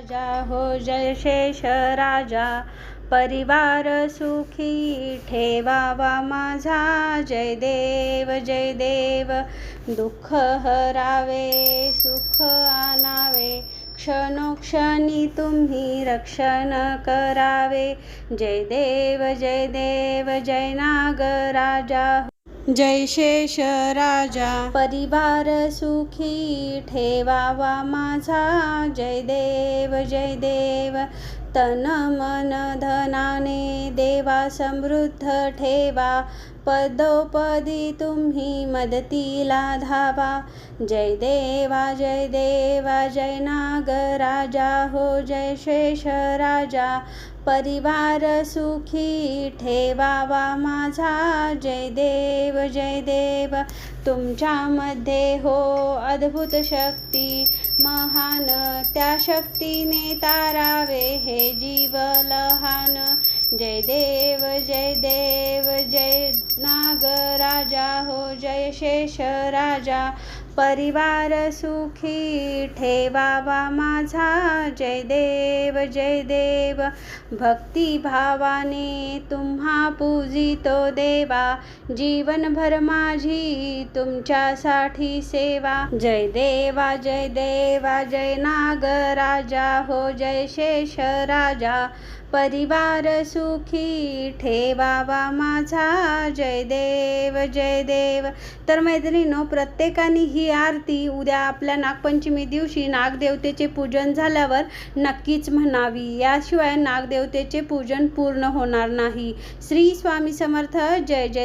राजा हो जय शेष राजा, परिवार सुखी ठेवावा माझा, जय देव दुःख हरावे सुख आणावे, क्षणोक्षणी तुम्ही रक्षण करावे, जय देव जय नागराजा जय शेष राजा, परिवार सुखी ठेवावा माझा, जय देव तन मन धनाने देवा समृद्ध ठेवा, पदोपदी तुम्ही मदतीला धावा, जय देवा जय नागराजा हो जय शेष राजा, परिवार सुखी ठेवावा माझा, जय देव तुमच्यामध्ये हो अद्भुत शक्ती महान, त्या शक्तीने तारावे हे जीव लहान, जय देव जय नागराजा हो जय शेष राजा, परिवार सुखी ठेवावा माझा, जय देव भक्तिभावाने तुम्हा पूजितो देवा, जीवनभर माझी तुमच्यासाठी सेवा, जय देवा जय नागराजा हो जय शेष राजा, परिवार सुखी ठेवावा माझा, जय देव तर मैत्रिणींनो, प्रत्येकाने ही आरती उद्या आपल्या नागपंचमी दिवशी नागदेवतेचे पूजन झाल्यावर नक्कीच म्हणावी, याशिवाय नागदेवतेचे पूजन पूर्ण होणार नाही. श्री स्वामी समर्थ. जय